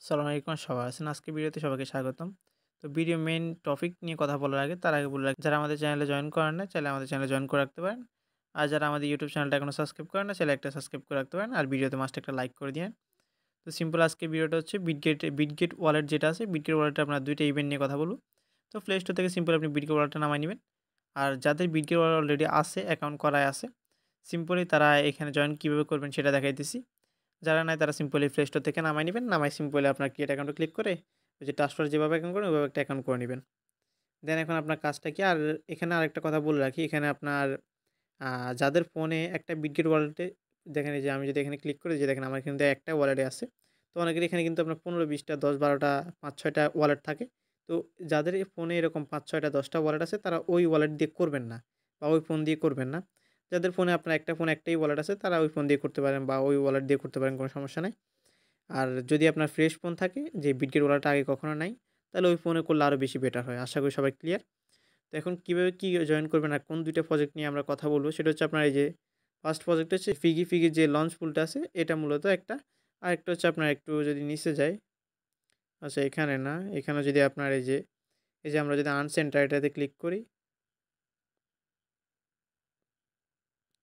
আসসালামু আলাইকুম সবাই আছেন। আজকে ভিডিওতে সবাইকে স্বাগতম। তো ভিডিও মেইন টপিক নিয়ে কথা বলার আগে তার আগে বলে রাখি যারা আমাদের চ্যানেলে জয়েন করেন নাই চাইলে আমাদের চ্যানেলে জয়েন করে রাখতে পারেন। আর যারা আমাদের ইউটিউব চ্যানেলটা এখনো সাবস্ক্রাইব করেন নাই চাইলে একটা সাবস্ক্রাইব করে রাখতে পারেন। আর ভিডিওতে মাস্ট একটা লাইক করে দিয়েন। তো সিম্পল আজকে ভিডিওটা হচ্ছে বিটগেট ওয়ালেট যেটা আছে বিটগেট ওয়ালেটে আপনার ২ টা ইভেন্ট নিয়ে কথা বলব। তো প্লে স্টোর থেকে সিম্পল আপনি বিটগেট ওয়ালেটটা নামায় নিবেন। আর যাদের বিটগেট ওয়ালেট অলরেডি আছে অ্যাকাউন্ট করাই আছে সিম্পলি তারা এখানে জয়েন কিভাবে করবেন সেটা দেখাইতেছি। যারা নাই তারা সিম্পলি প্লে স্টোর থেকে নামায় নিবেন। নামায় সিম্পলি আপনার ক্রিয়েট অ্যাকাউন্টে ক্লিক করে ওই যে ট্রান্সফার যেভাবে অ্যাকাউন্ট করেন ওইভাবে একটা অ্যাকাউন্ট করে নিবেন। দেন এখন আপনার কাজটা কি আর এখানে আরেকটা কথা বলে রাখি এখানে আপনার যাদের ফোনে একটা বিটগেট ওয়ালেটে দেখেন এই যে আমি যদি এখানে ক্লিক করি যে দেখেন আমার কিন্তু একটা ওয়ালেটে আছে। তো অনেকের এখানে কিন্তু আপনার ১৫-২০টা ১০-১২টা ৫-৬টা ওয়ালেট থাকে। তো যাদের এই ফোনে এরকম ৫-৬টা ১০টা ওয়ালেট আছে তারা ওই ওয়ালেট দিয়ে করবেন না বা ওই ফোন দিয়ে করবেন না। যাদের ফোনে আপনার একটা ফোন একটাই ওয়ালেট আছে তারা ওই ফোন দিয়ে করতে পারেন বা ওই ওয়ালেট দিয়ে করতে পারেন কোনো সমস্যা নাই। আর যদি আপনার ফ্রেশ ফোন থাকে যে বিটগেট ওয়ালেটটা আগে কখনো নাই, তাহলে ওই ফোনে করলে আরও বেশি বেটার হয়। আশা করি সবাই ক্লিয়ার। তো এখন কীভাবে কি জয়েন করবেন আর কোন ২ টা প্রজেক্ট নিয়ে আমরা কথা বলব সেটা হচ্ছে আপনার এই যে ফার্স্ট প্রজেক্ট হচ্ছে ফিগির যে লঞ্চ পুলটা আছে এটা মূলত একটা। আরেকটা হচ্ছে আপনার একটু যদি নিচে যাই, আচ্ছা এখানে না, এখানে যদি আপনার এই যে আমরা যদি আর্ন সেন্টার এটাতে ক্লিক করি,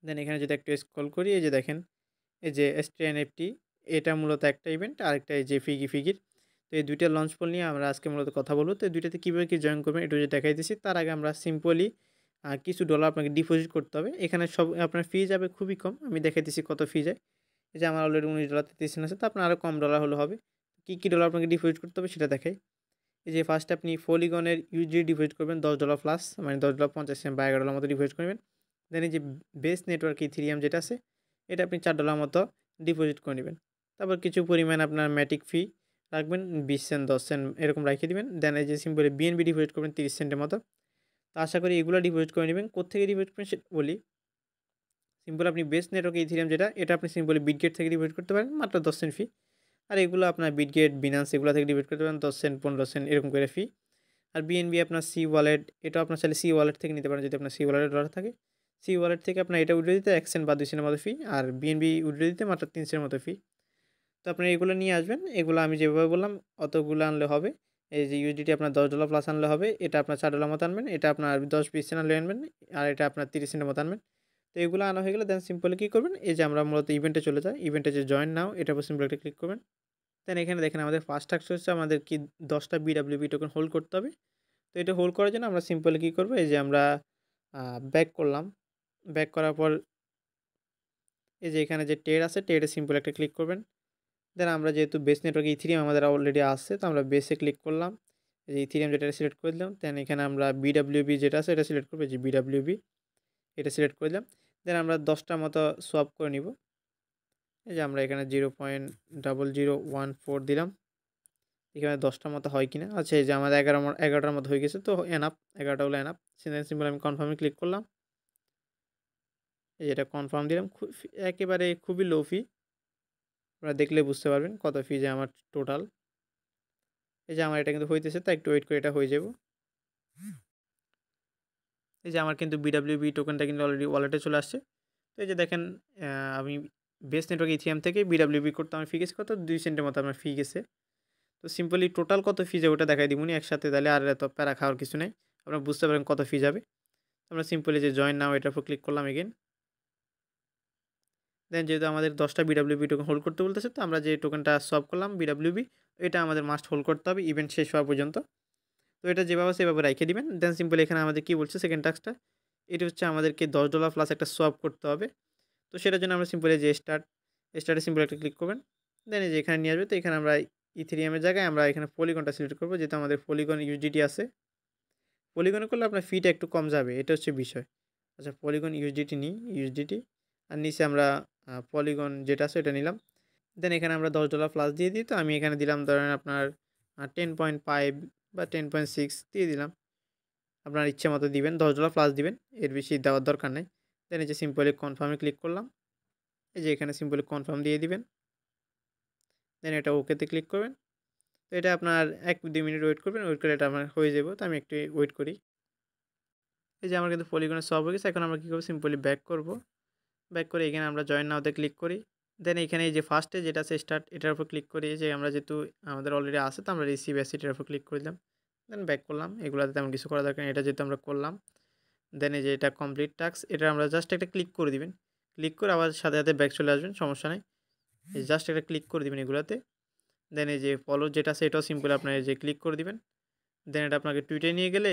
দেন এখানে যদি একটু স্ক্রল করি এই যে দেখেন এই যে STNFT এটা মূলত একটা ইভেন্ট, আরেকটা এই যে ফিগির। তো এই ২ টা লঞ্চ পোল নিয়ে আমরা আজকে মূলত কথা বলব। তো এই ২ টাতে কিভাবে কি জয়েন করবেন একটু যদি দেখাই দিচ্ছি। তার আগে আমরা সিম্পলি কিছু ডলার আপনাকে ডিপোজিট করতে হবে। এখানে সব আপনার ফি যাবে খুবই কম। আমি দেখাই দিচ্ছি কত ফি যায়। এই যে আমার অলরেডি $19.33 আছে। তো আপনার আরও কম ডলার হলে হবে। কি ডলার আপনাকে ডিপোজিট করতে হবে সেটা দেখাই। এই যে ফার্স্টে আপনি পলিগনের USDT ডিপোজিট করবেন $10 প্লাস মানে $10.50 বা $11 মতো ডিপোজিট করবেন। দেন এই যে বেস নেটওয়ার্ক ইথেরিয়াম যেটা আছে এটা আপনি $4 মতো ডিপোজিট করে নিবেন। তারপর কিছু পরিমাণ আপনার ম্যাটিক ফি রাখবেন 20 সেন্ট 10 সেন্ট এরকম রাইখে দিবেন। দেন এই যে সিম্পলি BNB ডিপোজিট করবেন 30 সেন্টের মতো। তো আশা করি এগুলো ডিপোজিট করে নিবেন। কোত্থেকে ডিপোজিট করবেন সেটা বলি। সিম্পল আপনি বেস নেটওয়ার্ক ইথেরিয়াম যেটা এটা আপনি সিম্পলি বিটগেট থেকে ডিপোজিট করতে পারেন মাত্র 10 সেন্ট ফি। আর এগুলো আপনার বিটগেট, বিনান্স এগুলো থেকে ডিপোজিট করতে পারেন 10 সেন্ট 15 সেন্ট এরকম করে ফি। আর BNB আপনার সি ওয়ালেট এটাও আপনার চাইলে সি ওয়ালেট থেকে নিতে পারেন যদি আপনার সি ওয়ালেটে ডলার থাকে। সি ওয়ালেট থেকে আপনার এটা উইথড্র দিতে 1 সেন্ট বা 2 সেন্টের মতো ফি। আর BNB উইথড্র দিতে মাত্র 3 সেন্টের মতো ফি। তো আপনারা এগুলো নিয়ে আসবেন। এগুলো আমি যেভাবে বললাম অতগুলো আনলে হবে। এই যে USDT আপনার $10 প্লাস আনলে হবে। এটা আপনার $4 মতো আনবেন। এটা আপনার 10-20 সেন্ট আনলে আনবেন। আর এটা আপনার 30 সেন্টের মতো আনবেন। তো এগুলো আনা হয়ে গেলে দেন সিম্পলি কী করবেন? এই যে আমরা মূলত ইভেন্টে চলে যাই। ইভেন্টে যে জয়েন নাও এটার উপর সিম্পল একটা ক্লিক করবেন। দেন এখানে দেখেন আমাদের ফার্স্ট টাস্ক হচ্ছে আমাদের কি 10 টা BWB টোকেন হোল্ড করতে হবে। তো এটা হোল্ড করার জন্য আমরা সিম্পলি কী করব? এই যে আমরা ব্যাক করলাম। ব্যাক করার পর এই যে এখানে যে টের আছে টেরে সিম্পল একটা ক্লিক করবেন। দেন আমরা যেহেতু বেস নেটওয়ার্ক ইথেরিয়াম আমাদের অলরেডি আছে তো আমরা বেসে ক্লিক করলাম। এই যে ইথেরিয়াম যেটা সিলেক্ট করে দিলাম। দেন এখানে আমরা BWB যেটা আছে এটা সিলেক্ট করব। এই যে BWB এটা সিলেক্ট করে দিলাম। দেন আমরা 10 টার মতো সোয়াপ করে নিব। এই যে আমরা এখানে 0.0014 দিলাম। এখানে 10 টার মতো হয় কিনা। আচ্ছা এই যে আমাদের 11 টার মতো হয়ে গেছে তো এনাফ 11 টা হলো এনাফ। সিম্পল আমি কনফার্মে ক্লিক করলাম। এই যে এটা কনফার্ম দিলাম। একেবারে খুবই লো ফি। আপনারা দেখলে বুঝতে পারবেন কত ফি যায় আমার টোটাল। এই যে আমার এটা কিন্তু হইতেছে তো একটু ওয়েট করে এটা হয়ে যাব। এই যে আমার কিন্তু BWB টোকেনটা কিন্তু অলরেডি ওয়ালেটে চলে আসছে। তো এই যে দেখেন আমি বেস নেটওয়ার্ক ইথিরিয়াম থেকে BWB করতে আমার ফি গেছে কত 2 সেন্টের মতো আমার ফি গেছে। তো সিম্পলি টোটাল কত ফি যাবে ওটা দেখাই দিবনি একসাথে তাহলে আর এত প্যারা খাওয়ার কিছু নেই। আপনারা বুঝতে পারেন কত ফি যাবে। আমরা সিম্পলি যে জয়েন নাও এটার উপর ক্লিক করলাম এগেইন। দেন যেহেতু আমাদের 10 টা BWB টোকেন হোল্ড করতে বলতেছে তো আমরা যে টোকেনটা সোয়াপ করলাম BWB এটা আমাদের মাস্ট হোল্ড করতে হবে ইভেন্ট শেষ হওয়া পর্যন্ত। তো এটা যেভাবে সেভাবে রাইখে দিবেন। দেন সিম্পলি এখানে আমাদের কি বলছে সেকেন্ড টাস্কটা এটা হচ্ছে আমাদেরকে $10 প্লাস একটা সোয়াপ করতে হবে। তো সেটার জন্য আমরা সিম্পলি যে স্টার্টে সিম্পল একটা ক্লিক করবেন। দেন এই যে এখানে নিয়ে আসবে তো এখানে আমরা ইথেরিয়ামের জায়গায় আমরা এখানে পলিগনটা সিলেক্ট করব যেহেতু আমাদের পলিগন USDT আছে। পলিগনে করলে আপনার ফিটা একটু কম যাবে এটা হচ্ছে বিষয়। আচ্ছা পলিগন USDT নিই USDT আর নিচে আমরা পলিগন যেটা আছে এটা নিলাম। দেন এখানে আমরা $10 প্লাস দিয়ে দিই তো আমি এখানে দিলাম ধরেন আপনার 10.5 বা 10.6 দিয়ে দিলাম। আপনার ইচ্ছে মতো দিবেন $10 প্লাস দিবেন এর বেশি দেওয়ার দরকার নেই। দেন এই যে সিম্পলি কনফার্মে ক্লিক করলাম। এই যে এখানে সিম্পলি কনফার্ম দিয়ে দিবেন। দেন এটা ওকেতে ক্লিক করবেন। তো এটা আপনার 1-2 মিনিট ওয়েট করবেন। ওয়েট করে এটা আমার হয়ে যাবে। তো আমি একটু ওয়েট করি। এই যে আমার কিন্তু পলিগনে সলভ হয়ে গেছে। এখন আমরা কী করব সিম্পলি ব্যাক করব। ব্যাক করে এখানে আমরা জয়েন নাওতে ক্লিক করি। দেন এখানে এই যে ফার্স্টে যেটা আছে স্টার্ট এটার উপর ক্লিক করি যে আমরা যেহেতু আমাদের অলরেডি আছে তো আমরা রিসিভ অ্যাস এটার উপর ক্লিক করে দিলাম। দেন ব্যাক করলাম। এগুলাতে তেমন কিছু করা দরকার নেই। এটা যেহেতু আমরা করলাম। দেন এই যে এটা কমপ্লিট টাস্ক এটা আমরা জাস্ট একটা ক্লিক করে দিবেন। ক্লিক করে আবার সাথে ব্যাক চলে আসবেন, সমস্যা নাই। এই জাস্ট একটা ক্লিক করে দিবেন এগুলাতে। দেন এই যে ফলো যেটা আছে এটাও সিম্পল আপনার এই যে ক্লিক করে দিবেন। দেন এটা আপনাকে টুইটারে নিয়ে গেলে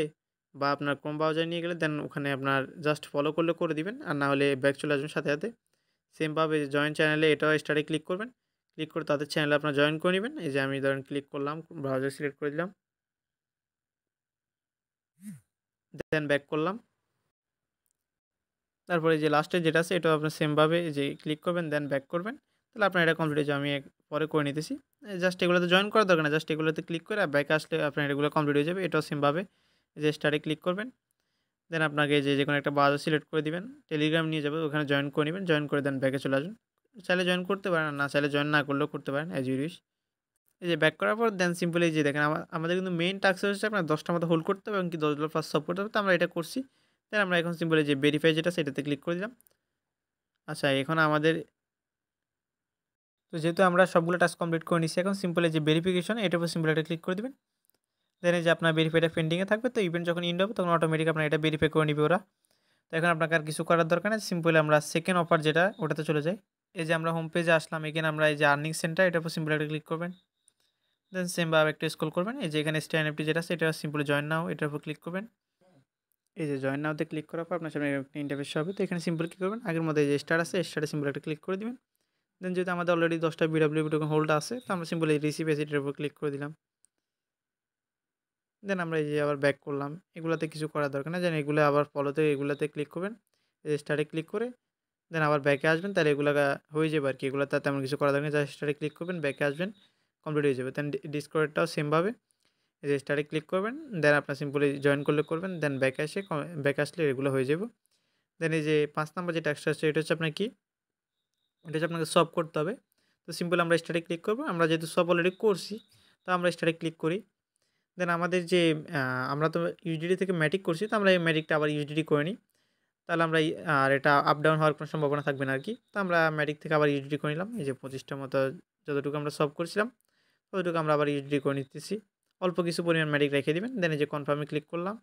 বা আপনার ক্রোম ব্রাউজারে নিয়ে গেলে দেন ওখানে আপনার জাস্ট ফলো করলে করে দিবেন, আর না হলে ব্যাক চলে আসবেন সাথে। সেমভাবে জয়েন চ্যানেলে এটাও স্টারে ক্লিক করবেন। ক্লিক করে তাদের চ্যানেলে আপনার জয়েন করে নেবেন। এই যে আমি ধরেন ক্লিক করলাম, ব্রাউজার সিলেক্ট করে দিলাম। দেন ব্যাক করলাম। তারপরে যে লাস্টে যেটা আছে এটাও আপনার সেমভাবে যে ক্লিক করবেন দেন ব্যাক করবেন। তাহলে আপনার এটা কমপ্লিট হয়ে যাবে। আমি পরে করে নিতেছি। জাস্ট এগুলোতে জয়েন করার দরকার না। জাস্ট এগুলোতে ক্লিক করে ব্যাকে আসলে আপনার এগুলো কমপ্লিট হয়ে যাবে। এটাও সেমভাবে যে স্টারে ক্লিক করবেন। দেন আপনাকে যেকোনো একটা ব্রাউজার সিলেক্ট করে দিবেন। টেলিগ্রাম নিয়ে যাবে, ওখানে জয়েন করে নিবেন। জয়েন করে দেন ব্যাকে চলে আসবেন। চাইলে জয়েন করতে পারেন, আর না চাইলে জয়েন না করলেও করতে পারেন অ্যাজ ইউ উইশ। এই যে ব্যাক করার পর দেন সিম্পল এই যে দেখেন আমাদের কিন্তু মেইন টাস্ক হচ্ছে আপনার 10টার মতো হোল্ড করতে হবে এবং কি $10+ সলভ করতে হবে। তো আমরা এটা করছি। দেন আমরা এখন সিম্পল এই যে ভেরিফাই যেটা আছে এটাতে ক্লিক করে দিলাম। আচ্ছা এখন আমাদের তো যেহেতু আমরা সবগুলো টাস্ক কমপ্লিট করে নিচ্ছি, এখন সিম্পল এই যে ভেরিফিকেশন এটার উপর সিম্পল একটা ক্লিক করে দিবেন। দেন এই যে আপনার ভেরিফাইটা পেন্ডিংয়ে থাকবে, তো ইভেন্ট যখন ইন্ড হবে তখন অটোমেটিক আপনার এটা ভেরিফাই করে নিবে ওরা। তো এখন আপনাকে আর কিছু করার দরকার নেই, সিম্পল আমরা সেকেন্ড অফার যেটা ওটাতে চলে যাই। এই যে আমরা হোম পেজে আসলাম, এখানে আমরা এই যে আর্নিং সেন্টার এটার উপর সিম্পল একটা ক্লিক করবেন। দেন সেমভাবে একটু স্ক্রল করবেন। এই যে এখানে স্টে এনএফটি যেটা আছে এটা সিম্পলি জয়েন নাও এটার উপর ক্লিক করবেন। এই যে জয়েন নাওতে ক্লিক করার পর আপনার সামনে একটা ইন্টারফেস হবে। তো এখানে সিম্পল কী করবেন, আগের মধ্যে যে স্টার আছে স্টারে সিম্পল একটা ক্লিক করে দিবেন। দেন যেহেতু আমাদের অলরেডি 10টা বিডব্লিউ টোকেন হোল্ড আছে, তো আমরা সিম্পলি রিসিভ এসিটের উপর ক্লিক করে দিলাম। দেন আমরা এই যে আবার ব্যাক করলাম। এগুলাতে কিছু করার দরকার নেই, যেন এগুলো আবার ফলোতে এগুলাতে ক্লিক করবেন। এই স্টারে ক্লিক করে দেন আবার ব্যাকে আসবেন, তাহলে এগুলো হয়ে যাবে আর কি। এগুলোতে তেমন কিছু করা দরকার নেই, জাস্ট স্টারে ক্লিক করবেন, ব্যাকে আসবেন, কমপ্লিট হয়ে যাবে। দেন ডিসকর্ডটাও সেমভাবে এই যে স্টারে ক্লিক করবেন। দেন আপনার সিম্পলি জয়েন করলে করবেন। দেন ব্যাকে এসে ব্যাকে আসলে এগুলো হয়ে যাবে। দেন এই যে 5 নাম্বার যে টাস্কটা আছে এটা হচ্ছে আপনার কি, এটা হচ্ছে আপনাকে সলভ করতে হবে। তো সিম্পল আমরা স্টারে ক্লিক করবো। আমরা যেহেতু সব অলরেডি করছি, তো আমরা স্টারে ক্লিক করি। দেন আমাদের যে আমরা তো ইউজিডি থেকে ম্যাটিক করছি, তো আমরা এই ম্যাটিকটা আবার ইউজিডি করে নিই। তাহলে আমরা আর এটা আপ ডাউন হওয়ার কোনো সম্ভাবনা থাকবে না আর কি। তো আমরা ম্যাটিক থেকে আবার ইউজিডি করে নিলাম। এই যে 25টার মতো যতটুকু আমরা সলভ করছিলাম ততটুকু আমরা আবার ইউজিডি করে নিতেছি। অল্প কিছু পরিমাণ ম্যাটিক রেখে দিবেন। দেন এই যে কনফার্মে ক্লিক করলাম।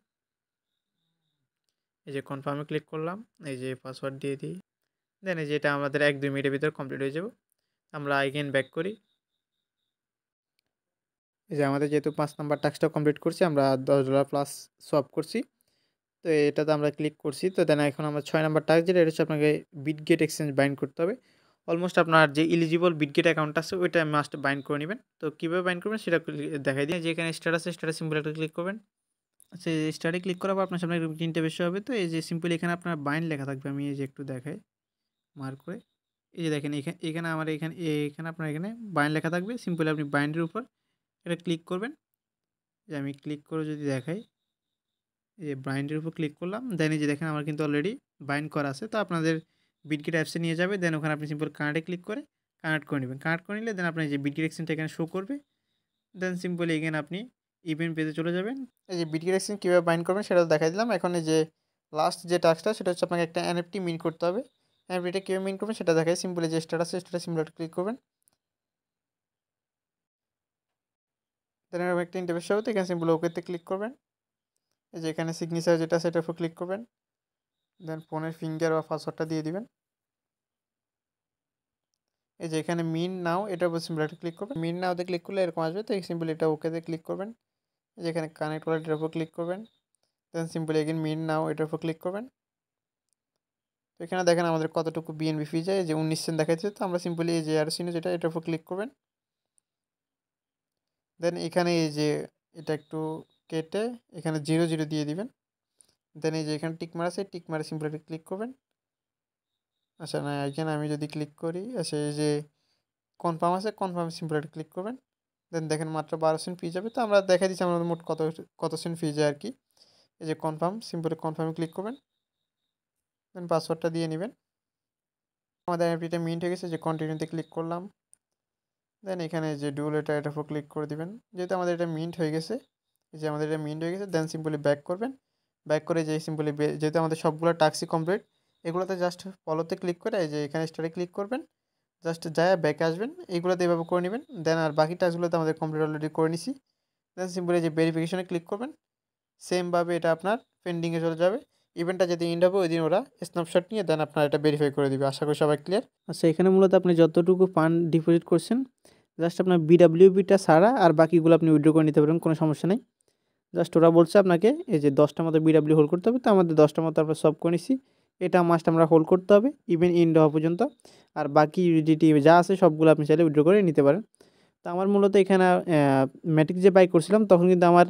এই যে কনফার্মে ক্লিক করলাম। এই যে পাসওয়ার্ড দিয়ে দিই। দেন এই যে এটা আমাদের 1-2 মিনিটের ভিতরে কমপ্লিট হয়ে যাবে। আমরা এগেইন ব্যাক করি। এই যে আমাদের যেহেতু 5 নাম্বার টাস্কটা কমপ্লিট করছি, আমরা $10 প্লাস সোয়াপ করছি। তো এটাতে আমরা ক্লিক করছি। তো দেন এখন আমরা 6 নাম্বার টাস্ক যেটা এটা হচ্ছে আপনাকে বিটগেট এক্সচেঞ্জ বাইন্ড করতে হবে। অলমোস্ট আপনার যে এলিজিবল বিটগেট অ্যাকাউন্ট আছে ওইটা মাস্ট বাইন্ড করে নেবেন। তো কীভাবে বাইন্ড করবেন সেটা দেখাই দিই। যেখানে স্টার আছে স্টারে সিম্পল একটা ক্লিক করবেন। আচ্ছা স্টারে ক্লিক করার পর আপনার সামনে এরকম একটা ইন্টারফেস হবে। তো এই যে সিম্পলি এখানে আপনার বাইন্ড লেখা থাকবে। আমি এই যে একটু দেখাই মার্ক করে। এই যে দেখেন এখানে আমার এখানে আপনার এখানে বাইন্ড লেখা থাকবে। সিম্পলি আপনি বাইন্ডের উপর এটা ক্লিক করবেন। যে আমি ক্লিক করে যদি দেখাই, এই যে বাইন্ডের উপর ক্লিক করলাম। দেন এই যে দেখেন আমার কিন্তু অলরেডি বাইন্ড করা আছে। তো আপনাদের বিটগেট অ্যাপসে নিয়ে যাবে। দেন ওখানে আপনি সিম্পল কানেক্টে ক্লিক করে কানেক্ট করে নেবেন। কানেক্ট করে নিলে দেন আপনার যে বিটগেট এক্সচেঞ্জটা এখানে শো করবে। দেন সিম্পলি এগেন আপনি ইভেন্ট পেজে চলে যাবেন। এই যে বিটগেট এক্সচেঞ্জ কীভাবে বাইন্ড করবেন সেটা দেখাই দিলাম। এখন এই যে লাস্ট যে টাস্কটা সেটা হচ্ছে আপনাকে একটা এনএফটি মিন্ট করতে হবে। এনএফটিটা কীভাবে মিন্ট করবেন সেটা দেখাই। সিম্পলি যে স্টার আছে স্টারে সিম্পল একটা ক্লিক করবেন। দেন এরকম একটা ইন্টারফেস হবে। তো এখানে সিম্পল ওকেতে ক্লিক করবেন। এই যে এখানে সিগনেচার যেটা আছে এটার উপর ক্লিক করবেন। দেন ফোনের ফিঙ্গার বা পাসওয়ার্ডটা দিয়ে দিবেন। এই যে এখানে মিন নাও এটার উপর সিম্পল একটা ক্লিক করবেন। মিন নাওতে ক্লিক করলে এরকম আসবে। তো সিম্পল এটা ওকেতে ক্লিক করবেন। এই যে এখানে কানেক্ট ওয়ালেটের উপর ক্লিক করবেন। দেন সিম্পলি এগেন মিন নাও এটার উপর ক্লিক করবেন। তো এখানে দেখেন আমাদের কতটুকু বিএনবি ফি যায়, যে 19 সেন্ট দেখাচ্ছে। তো আমরা সিম্পলি এই যে আরসিনো যেটা এটার উপর ক্লিক করবেন। দেন এখানে এই যে এটা একটু কেটে এখানে 0 দিয়ে দিবেন। দেন এই যে এখানে টিক মার আছে টিক মারে সিম্পলি ক্লিক করবেন। আচ্ছা না এখানে আমি যদি ক্লিক করি, আচ্ছা এই যে কনফার্ম আছে কনফার্ম সিম্পল একটা ক্লিক করবেন। দেন দেখেন মাত্র 12 সেন্ট ফি যাবে। তো আমরা দেখা দিচ্ছি আমাদের মোট কত সেন্ট ফি যায় আর কি। এই যে কনফার্ম সিম্পলি কনফার্মে ক্লিক করবেন। দেন পাসওয়ার্ডটা দিয়ে নেবেন। আমাদের অ্যাপটিটা মিন্ট হয়ে গেছে। যে কন্টিনিউতে ক্লিক করলাম। দেন এখানে যে ডুয়েল এটার উপর ক্লিক করে দিবেন। যেহেতু আমাদের এটা মিন্ট হয়ে গেছে, এই যে আমাদের এটা মিন্ট হয়ে গেছে। দেন সিম্পলি ব্যাক করবেন। ব্যাক করে যে সিম্পলি যেহেতু আমাদের সবগুলো টাস্কই কমপ্লিট, এগুলোতে জাস্ট ফলোতে ক্লিক করে এই যে এখানে স্টারে ক্লিক করবেন। জাস্ট যায়া ব্যাকে আসবেন, এইগুলোতে এভাবে করে নেবেন। দেন আর বাকি টাস্কগুলো তো আমাদের কমপ্লিট অলরেডি করে নিছি। দেন সিম্পলি যে ভেরিফিকেশনে ক্লিক করবেন। সেমভাবে এটা আপনার পেন্ডিংয়ে চলে যাবে। ইভেন্টটা যেদিন এন্ড হবে ওইদিন ওরা স্ন্যাপশট নিয়ে দেন আপনার এটা ভেরিফাই করে দিবে। আশা করি সবাই ক্লিয়ার। আচ্ছা, এখানে মূলত আপনি যতটুকু ফান্ড ডিপোজিট করছেন জাস্ট আপনার বিডাব্লিউপিটা ছাড়া আর বাকিগুলো আপনি উইথড্র করে নিতে পারবেন, কোনো সমস্যা নেই। জাস্ট ওরা বলছে আপনাকে এই যে 10টা মতো বিডাব্লিউ হোল্ড করতে হবে, তো আমাদের 10টা মতো আমরা সলভ করে নিছি। এটা মাস্ট আমরা হোল্ড করতে হবে ইভেন এন্ড হওয়া পর্যন্ত। আর বাকি ইউডিটি যা আছে সবগুলো আপনি চাইলে উইথড্র করে নিতে পারেন। তো আমার মূলত এখানে ম্যাটিক যে বাই করছিলাম তখন কিন্তু আমার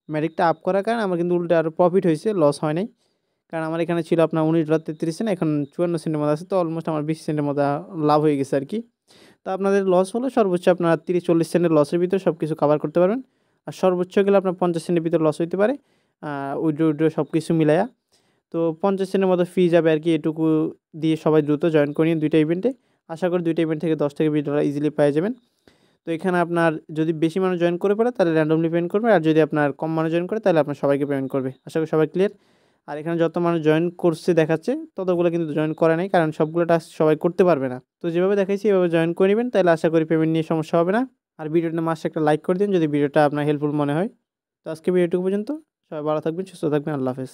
ম্যাটিকটা আপ করার কারণে আমার কিন্তু উল্টো আরও প্রফিট হয়েছে, লস হয় নাই। কারণ আমার এখানে ছিল আপনার $19.33, এখন 54 সেন্টের মতো আছে, তো অলমোস্ট আমার 20 সেন্টের মতো লাভ হয়ে গেছে আর কি। তো আপনাদের লস হলে সর্বোচ্চ আপনার 30-40 সেন্টের লসের ভিতরে সব কিছু কভার করতে পারবেন। আর সর্বোচ্চ গেলে আপনার 50 সেন্টের ভিতরে লস হইতে পারে উইড্রো সব কিছু মিলায়া। তো 50 সেন্টের মতো ফি যাবে আর কি, এটুকু দিয়ে সবাই দ্রুত জয়েন করে নিন দুইটা ইভেন্টে। আশা করি দুইটা ইভেন্ট থেকে 10 থেকে $20 ইজিলি পেয়ে যাবেন। তো এখানে আপনার যদি বেশি মানুষ জয়েন করে পড়ে তাহলে র্যান্ডমলি পেমেন্ট করবে, আর যদি আপনার কম মানুষ জয়েন করে তাহলে আপনার সবাইকে পেমেন্ট করবে। আশা করি সবাই ক্লিয়ার। আর এখানে যত মানুষ জয়েন করছে দেখাচ্ছে ততগুলো কিন্তু জয়েন করে নাই, কারণ সবগুলো টাস্ক সবাই করতে পারবে না। তো যেভাবে দেখাইছি এভাবে জয়েন করে নেবেন, তাহলে আশা করি পেমেন্ট নিয়ে সমস্যা হবে না। আর ভিডিওটা মাস্ট একটা লাইক করে দিন যদি ভিডিওটা আপনার হেল্পফুল মনে হয়। তো আজকে ভিডিওটুকু পর্যন্ত। সবাই ভালো থাকবেন, সুস্থ থাকবেন, আল্লাহ হাফেজ।